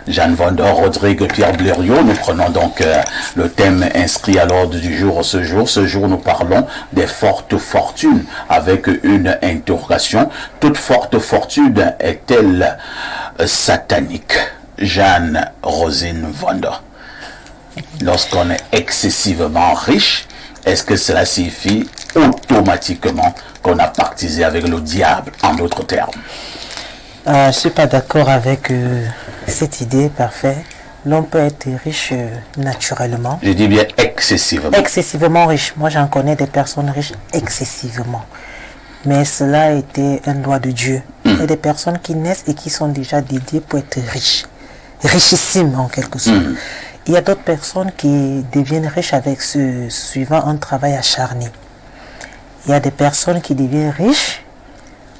Jeanne Vendor, Rodrigue, Pierre Blériot. Nous prenons donc le thème inscrit à l'ordre du jour ce jour. Ce jour, nous parlons des fortes fortunes avec une interrogation. Toute forte fortune est-elle satanique? Jeanne Rosine Vendor. Lorsqu'on est excessivement riche, est-ce que cela signifie automatiquement qu'on a pactisé avec le diable, en d'autres termes? Je ne suis pas d'accord avec cette idée, parfait. L'on peut être riche naturellement. Je dis bien excessivement. Excessivement riche. Moi, j'en connais des personnes riches excessivement. Mais cela a été un doigt de Dieu. Il y a des personnes qui naissent et qui sont déjà dédiées pour être riches. Richissimes, en quelque sorte. Il y a d'autres personnes qui deviennent riches avec suivant un travail acharné. Il y a des personnes qui deviennent riches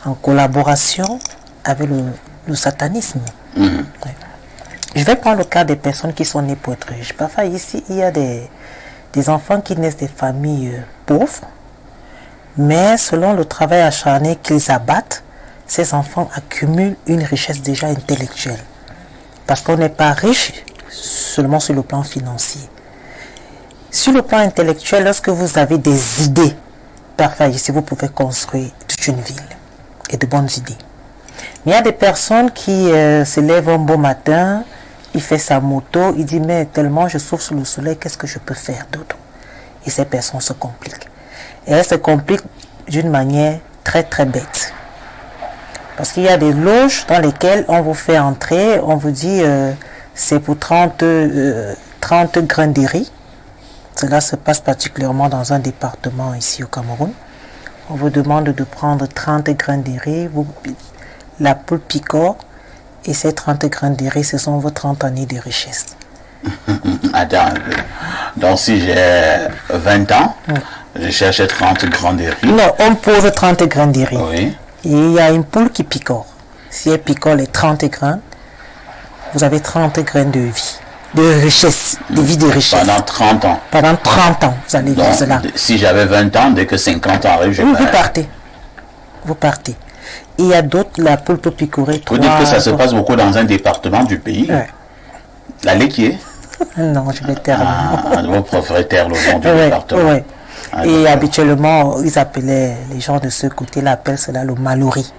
en collaboration avec le satanisme. Ouais. Je vais prendre le cas des personnes qui sont nées pour être riches. Parfois ici, il y a des enfants qui naissent des familles pauvres, mais selon le travail acharné qu'ils abattent, ces enfants accumulent une richesse déjà intellectuelle. Parce qu'on n'est pas riche seulement sur le plan financier. Sur le plan intellectuel, lorsque vous avez des idées, parfois ici, vous pouvez construire toute une ville et de bonnes idées. Mais il y a des personnes qui se lèvent un beau matin, il fait sa moto, il dit mais tellement je souffre sous le soleil, qu'est-ce que je peux faire d'autre? Et ces personnes se compliquent. Et elles se compliquent d'une manière très très bête. Parce qu'il y a des loges dans lesquelles on vous fait entrer, on vous dit c'est pour 30 grains de riz. Cela se passe particulièrement dans un département ici au Cameroun. On vous demande de prendre 30 grains de riz, la poule picore, et ces 30 grains de riz, ce sont vos 30 années de richesse. Attends, donc si j'ai 20 ans, je cherche 30 grains de riz. Non, on pose 30 grains de riz. Oui. Et il y a une poule qui picore. Si elle picore les 30 grains, vous avez 30 grains de vie, de richesse, de vie de richesse. Pendant 30 ans. Pendant 30 ans, vous allez vivre cela. Si j'avais 20 ans, dès que 50 ans arrive, vous partez. Vous partez. Et il y a d'autres, la poule peut picorer. Vous dites que ça se passe beaucoup dans un département du pays. Ouais. La Léquier? Non, je vais taire le nom. Vous préférez taire le nom du département. Oui. Et habituellement, ils appelaient, les gens de ce côté-là appellent cela le Mallory.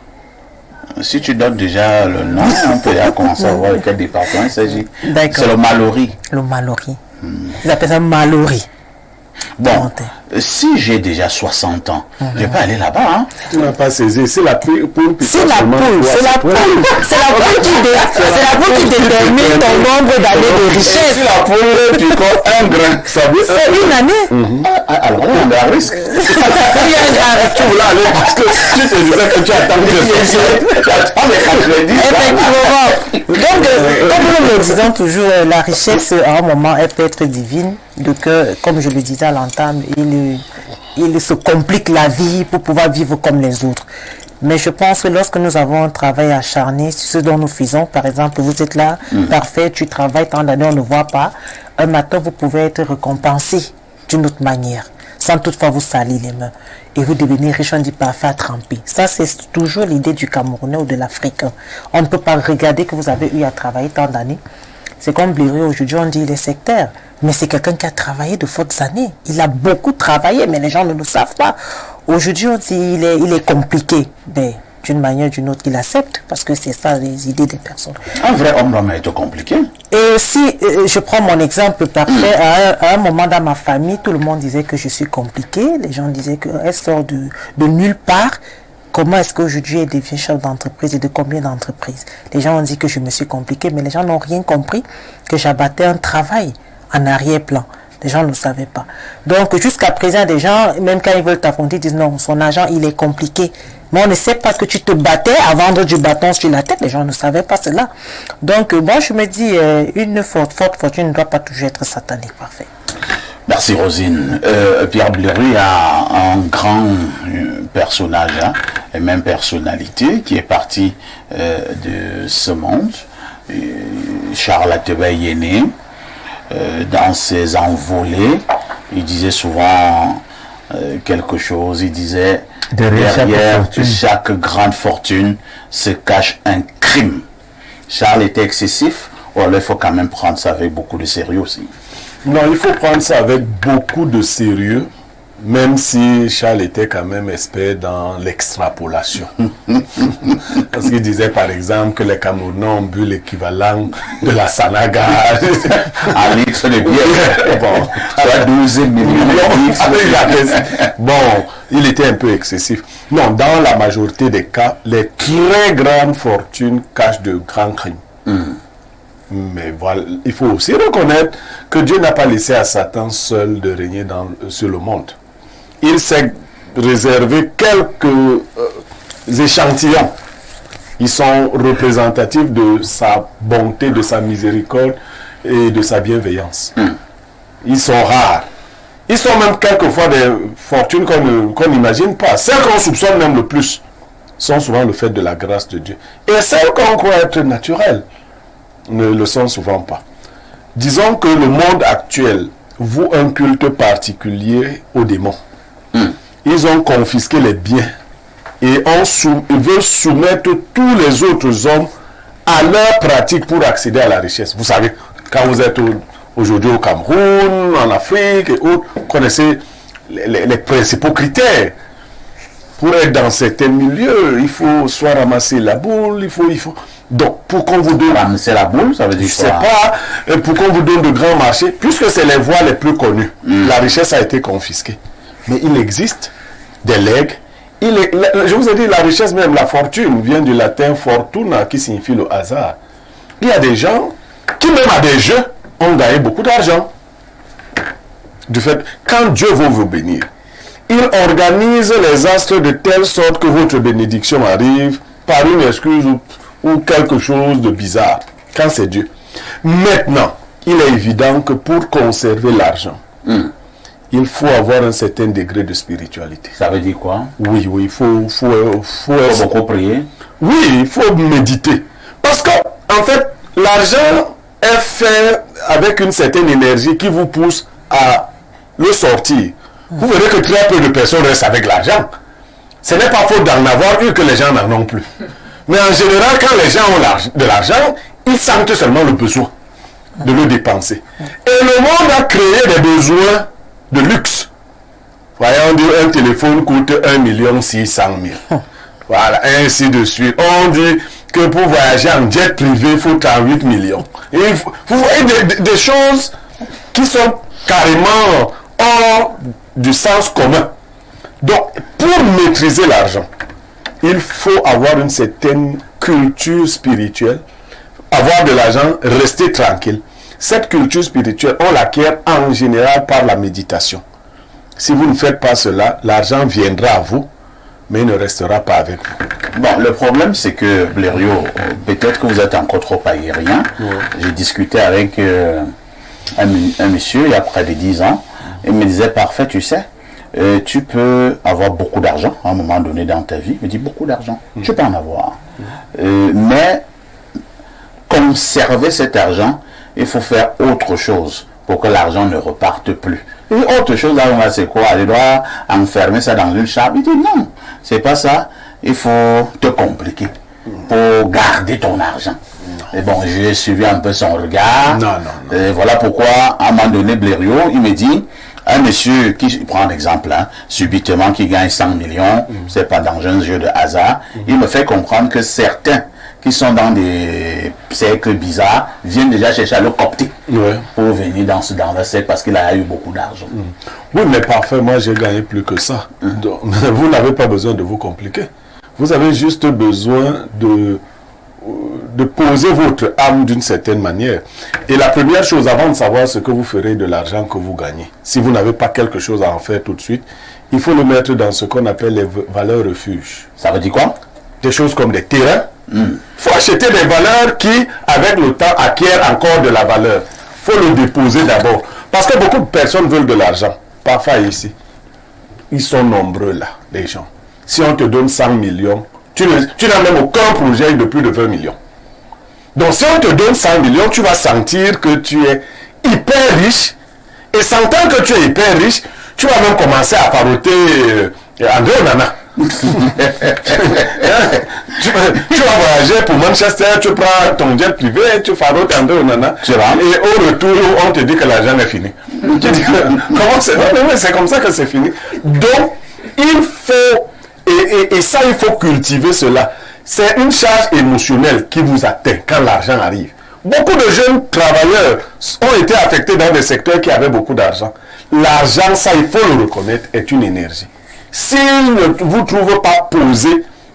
Si tu donnes déjà le nom, on peut déjà commencer à voir de quel département il s'agit. C'est le Mallory. Le Mallory. Ils appellent ça Mallory. Bon, si j'ai déjà 60 ans, je peux aller là-bas. Hein? Tu n'as pas saisi, c'est la poule. C'est la poule, c'est la poule. C'est la poule qui détermine ton nombre d'années de richesse. Si la poule picore un grain, ça veut dire... C'est une année. Alors, il y a un risque. Il y a un risque. Tu voulais aller parce que tu te disais que tu attends Effectivement. Donc, comme nous le disons toujours, la richesse, à un moment, elle peut être divine. Donc, comme je le disais à l'entame, il se complique la vie pour pouvoir vivre comme les autres. Mais je pense que lorsque nous avons un travail acharné, ce dont nous faisons, par exemple, vous êtes là, parfait, tu travailles tant d'années, on ne voit pas. Un matin, vous pouvez être récompensé d'une autre manière, sans toutefois vous salir les mains. Et vous devenez riche, on dit parfait à tremper. Ça, c'est toujours l'idée du Camerounais ou de l'Africain. On ne peut pas regarder que vous avez eu à travailler tant d'années. C'est comme Blériot, aujourd'hui on dit il est sectaire. Mais c'est quelqu'un qui a travaillé de fortes années. Il a beaucoup travaillé, mais les gens ne le savent pas. Aujourd'hui on dit il est compliqué. Mais d'une manière ou d'une autre, il accepte. Parce que c'est ça les idées des personnes. Un vrai homme doit être compliqué. Et si je prends mon exemple parfait, à un moment dans ma famille, tout le monde disait que je suis compliqué. Les gens disaient qu'elle sort de nulle part. Comment est-ce qu'aujourd'hui elle devient chef d'entreprise et de combien d'entreprises? Les gens ont dit que je me suis compliqué, mais les gens n'ont rien compris, que j'abattais un travail en arrière-plan. Les gens ne le savaient pas. Donc jusqu'à présent, des gens, même quand ils veulent t'affronter, disent non, son argent il est compliqué. Mais on ne sait pas que tu te battais à vendre du bâton sur la tête. Les gens ne savaient pas cela. Donc moi je me dis, une forte fortune ne doit pas toujours être satanique. Parfait. Merci Rosine. Pierre Blériot a un grand personnage et même personnalité qui est parti de ce monde. Charles Atebey est né. Dans ses envolées, il disait souvent quelque chose. Il disait derrière chaque grande fortune se cache un crime. Charles était excessif. Voilà, il faut quand même prendre ça avec beaucoup de sérieux aussi. Non, il faut prendre ça avec beaucoup de sérieux, même si Charles était quand même expert dans l'extrapolation. Parce qu'il disait par exemple que les Camerounais ont bu l'équivalent de la Sanaga. Un litre de bière. Bon, Soit 12 millions de litres. bon, il était un peu excessif. Non, dans la majorité des cas, les très grandes fortunes cachent de grands crimes. Mais voilà, il faut aussi reconnaître que Dieu n'a pas laissé à Satan seul de régner sur le monde. Il s'est réservé quelques échantillons. Ils sont représentatifs de sa bonté, de sa miséricorde et de sa bienveillance. Ils sont rares. Ils sont même quelquefois des fortunes qu'on n'imagine pas. Celles qu'on soupçonne même le plus sont souvent le fait de la grâce de Dieu. Et celles qu'on croit être naturelles ne le sont souvent pas. Disons que le monde actuel voue un culte particulier aux démons. Ils ont confisqué les biens et ils veulent soumettre tous les autres hommes à leur pratique pour accéder à la richesse. Vous savez, quand vous êtes aujourd'hui au Cameroun, en Afrique et autres, vous connaissez les principaux critères. Pour être dans certains milieux, il faut soit ramasser la boule, il faut... Donc, pour qu'on vous donne... Ramasser la boule, ça veut dire Je ne sais quoi? pas, pour qu'on vous donne de grands marchés, puisque c'est les voies les plus connues, la richesse a été confisquée. Mais il existe des legs. Je vous ai dit, la richesse, même la fortune, vient du latin fortuna, qui signifie le hasard. Il y a des gens qui, même à des jeux, ont gagné beaucoup d'argent. Du fait, quand Dieu veut vous bénir, il organise les astres de telle sorte que votre bénédiction arrive par une excuse ou quelque chose de bizarre, quand c'est Dieu. Maintenant, il est évident que pour conserver l'argent, il faut avoir un certain degré de spiritualité. Ça veut dire quoi? Oui, il faut beaucoup prier. Oui, il faut méditer. Parce que, en fait, l'argent est fait avec une certaine énergie qui vous pousse à le sortir. Vous verrez que très peu de personnes restent avec l'argent. Ce n'est pas faute d'en avoir eu que les gens n'en ont plus. Mais en général, quand les gens ont de l'argent, ils sentent seulement le besoin de le dépenser. Et le monde a créé des besoins de luxe. Voyons dire, un téléphone coûte 1 600 000. Voilà, ainsi de suite. On dit que pour voyager en jet privé, il faut 38 millions. Et vous voyez des choses qui sont carrément hors du sens commun. Donc, pour maîtriser l'argent, il faut avoir une certaine culture spirituelle, avoir de l'argent, rester tranquille. Cette culture spirituelle, on l'acquiert en général par la méditation. Si vous ne faites pas cela, l'argent viendra à vous, mais il ne restera pas avec vous. Bon, le problème, c'est que, Blériot, peut-être que vous êtes encore trop aérien. J'ai discuté avec un monsieur il y a près de 10 ans. Il me disait, parfait, tu sais, tu peux avoir beaucoup d'argent à un moment donné dans ta vie. Il me dit, beaucoup d'argent, tu peux en avoir. Mais conserver cet argent, il faut faire autre chose pour que l'argent ne reparte plus. Et autre chose, là, c'est quoi? Je dois enfermer ça dans une chambre. Il dit, non, c'est pas ça. Il faut te compliquer pour garder ton argent. Et bon, j'ai suivi un peu son regard. Non. Et voilà pourquoi, à un moment donné, Blériot, il me dit, un monsieur qui prend un exemple, subitement, qui gagne 100 millions, c'est pas dans un jeu de hasard, il me fait comprendre que certains qui sont dans des cercles bizarres viennent déjà chercher à le copter pour venir dans le cercle parce qu'il a eu beaucoup d'argent. Oui, mais parfait, moi j'ai gagné plus que ça. Donc, vous n'avez pas besoin de vous compliquer. Vous avez juste besoin de poser votre âme d'une certaine manière. Et la première chose, avant de savoir ce que vous ferez de l'argent que vous gagnez, si vous n'avez pas quelque chose à en faire tout de suite, il faut le mettre dans ce qu'on appelle les valeurs refuges. Ça veut dire quoi? Des choses comme des terrains. Il faut acheter des valeurs qui, avec le temps, acquièrent encore de la valeur. Il faut le déposer d'abord. Parce que beaucoup de personnes veulent de l'argent. Parfois ici. Ils sont nombreux là, les gens. Si on te donne 100 millions, tu n'as même aucun projet de plus de 20 millions. Donc si on te donne 100 millions, tu vas sentir que tu es hyper riche. Et sentant que tu es hyper riche, tu vas même commencer à paroter André Onana. Tu vas voyager pour Manchester, tu prends ton jet privé, tu farotes un peu au nana. Et au retour, on te dit que l'argent est fini. Tu dis, comment c'est? Non, c'est comme ça que c'est fini. Donc, il faut, et ça, il faut cultiver cela. C'est une charge émotionnelle qui vous atteint quand l'argent arrive. Beaucoup de jeunes travailleurs ont été affectés dans des secteurs qui avaient beaucoup d'argent. L'argent, ça, il faut le reconnaître, est une énergie. S'il ne vous trouve pas posé,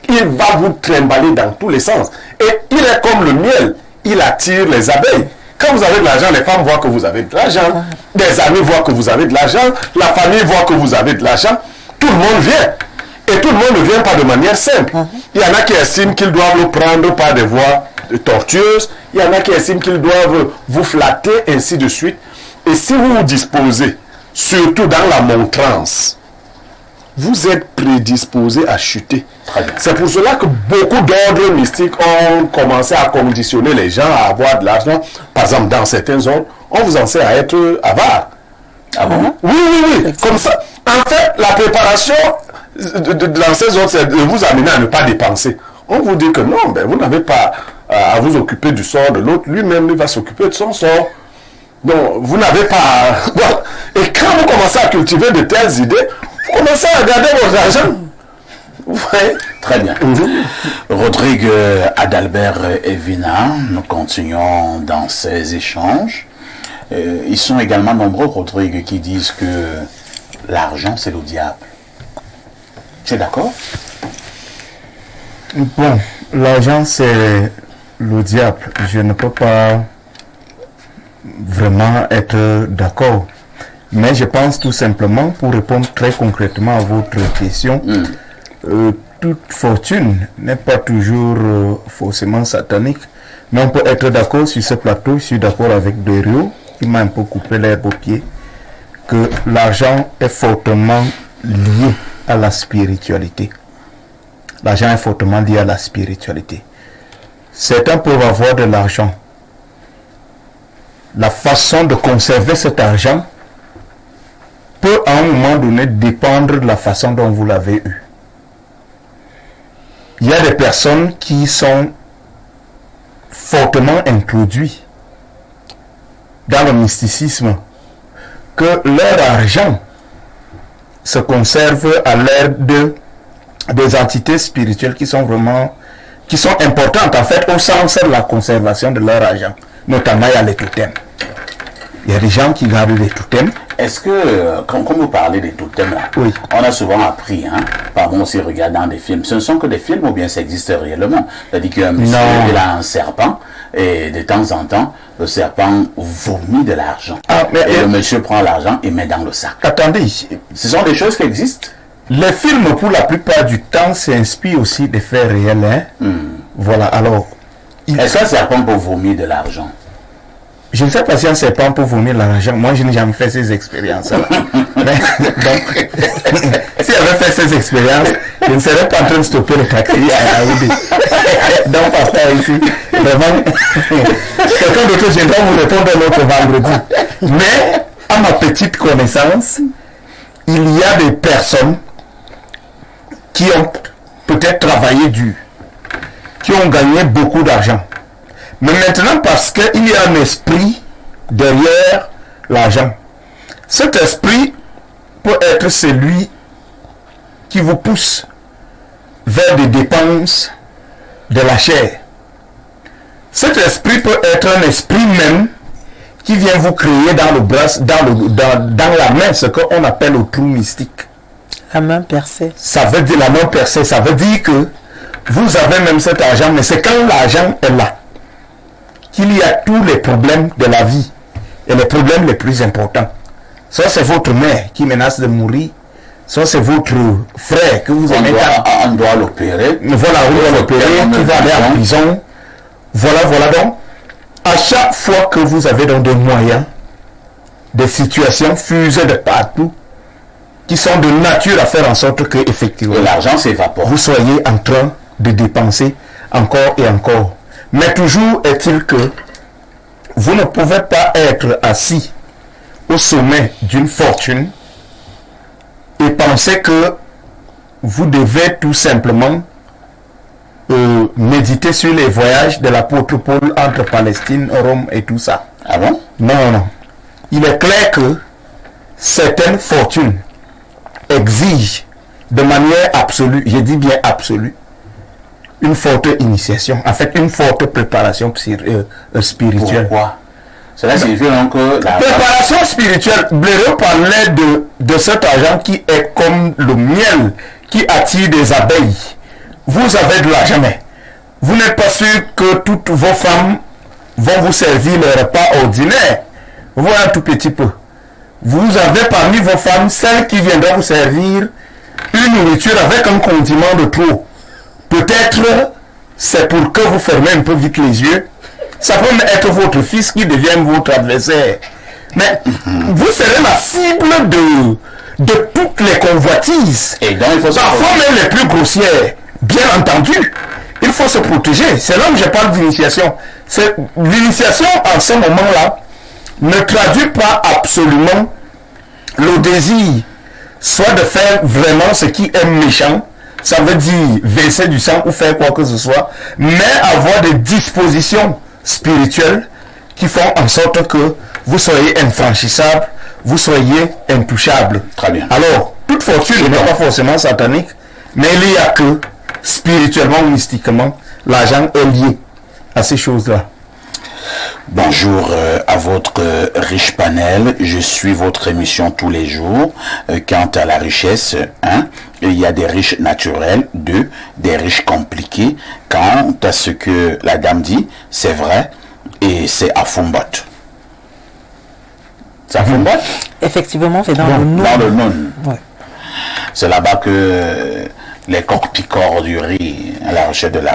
il va vous trimballer dans tous les sens. Et il est comme le miel, il attire les abeilles. Quand vous avez de l'argent, les femmes voient que vous avez de l'argent, des amis voient que vous avez de l'argent, la famille voit que vous avez de l'argent, tout le monde vient. Et tout le monde ne vient pas de manière simple. Il y en a qui estiment qu'ils doivent le prendre par des voies tortueuses, il y en a qui estiment qu'ils doivent vous flatter, ainsi de suite. Et si vous vous disposez, surtout dans la montrance, vous êtes prédisposé à chuter. C'est pour cela que beaucoup d'ordres mystiques ont commencé à conditionner les gens à avoir de l'argent. Par exemple, dans certains ordres, on vous enseigne à être avare. Ah bon? Oui. Comme ça. En fait, la préparation dans ces ordres, c'est de vous amener à ne pas dépenser. On vous dit que non, ben, vous n'avez pas à vous occuper du sort de l'autre. Lui-même, il va s'occuper de son sort. Donc, vous n'avez pas... Et quand vous commencez à cultiver de telles idées, vous commencez à regarder votre argent. Ouais. Très bien. Rodrigue Adalbert Evina, nous continuons dans ces échanges. Ils sont également nombreux, Rodrigue, qui disent que l'argent, c'est le diable. Tu es d'accord? Bon, l'argent, c'est le diable. Je ne peux pas vraiment être d'accord. Mais je pense tout simplement, pour répondre très concrètement à votre question, toute fortune n'est pas toujours forcément satanique. Mais on peut être d'accord sur ce plateau, je suis d'accord avec Derio, qui m'a un peu coupé l'herbe au pied, que l'argent est fortement lié à la spiritualité. L'argent est fortement lié à la spiritualité. Certains peuvent avoir de l'argent. La façon de conserver cet argent peut à un moment donné dépendre de la façon dont vous l'avez eu. Il y a des personnes qui sont fortement introduites dans le mysticisme, que leur argent se conserve à l'aide des entités spirituelles qui sont importantes en fait au sens de la conservation de leur argent. Notamment il y a les totems. Il y a des gens qui gardent les totems. Est-ce que, quand vous parlez des totems là, oui, on a souvent appris, pardon, aussi regardant des films, ce ne sont que des films ou bien ça existe réellement? C'est-à-dire qu'un monsieur, il a un serpent et de temps en temps, le serpent vomit de l'argent. Et le monsieur prend l'argent et met dans le sac. Attendez. Ce sont des choses qui existent. Les films, pour la plupart du temps, s'inspirent aussi des faits réels. Voilà, alors... Est-ce qu'un serpent peut vomir de l'argent? Je ne sais pas si un serpent peut vomir l'argent. Moi, je n'ai jamais fait ces expériences-là. Donc, si j'avais fait ces expériences, je ne serais pas en train de stopper le taxi à Aoudi. Donc, pasteur ici, vraiment, quelqu'un d'autre, je vais vous répondre l'autre vendredi. Mais, à ma petite connaissance, il y a des personnes qui ont peut-être travaillé dur, qui ont gagné beaucoup d'argent. Mais maintenant, parce qu'il y a un esprit derrière l'argent, cet esprit peut être celui qui vous pousse vers des dépenses de la chair. Cet esprit peut être un esprit même qui vient vous créer dans le bras, dans la main, ce qu'on appelle le trou mystique. La main percée. Ça veut dire la main percée, ça veut dire que vous avez même cet argent, mais c'est quand l'argent est là qu'il y a tous les problèmes de la vie et les problèmes les plus importants. Soit c'est votre mère qui menace de mourir, soit c'est votre frère que vous aimez. On doit l'opérer. Voilà, on doit l'opérer, qui va aller en prison. Voilà donc. À chaque fois que vous avez donc des moyens, des situations fusées de partout, qui sont de nature à faire en sorte que, effectivement, l'argent s'évapore. Vous soyez en train de dépenser encore et encore. Mais toujours est-il que vous ne pouvez pas être assis au sommet d'une fortune et penser que vous devez tout simplement méditer sur les voyages de l'apôtre Paul entre Palestine, Rome et tout ça. Ah bon? Non, non. Il est clair que certaines fortunes exigent de manière absolue, je dis bien absolue, une forte initiation, en fait une forte préparation spirituelle. Pourquoi? Cela signifie donc que la Préparation spirituelle, Blériot parlait de cet argent qui est comme le miel qui attire des abeilles. Vous avez de l'argent, mais vous n'êtes pas sûr que toutes vos femmes vont vous servir le repas ordinaire. Voilà un tout petit peu. Vous avez parmi vos femmes celles qui viendront vous servir une nourriture avec un condiment de trop. Peut-être c'est pour que vous fermez un peu vite les yeux. Ça peut être votre fils qui devient votre adversaire. Mais vous serez la cible de toutes les convoitises. Et donc il faut parfois même les plus grossières. Bien entendu, il faut se protéger. C'est là où je parle d'initiation. L'initiation en ce moment-là ne traduit pas absolument le désir, soit de faire vraiment ce qui est méchant, ça veut dire verser du sang ou faire quoi que ce soit, mais avoir des dispositions spirituelles qui font en sorte que vous soyez infranchissable, vous soyez intouchable. Très bien. Alors, toute fortune n'est pas forcément satanique, mais il y a que spirituellement ou mystiquement, l'argent est lié à ces choses-là. Bonjour à votre riche panel. Je suis votre émission tous les jours. Quant à la richesse, 1, il y a des riches naturels, 2, des riches compliqués. Quant à ce que la dame dit, c'est vrai et c'est à Fombot. C'est à Fombot? Effectivement, c'est dans le nom. Dans le nom. Ouais. C'est là-bas que les corpicors du riz à la recherche de l'argent.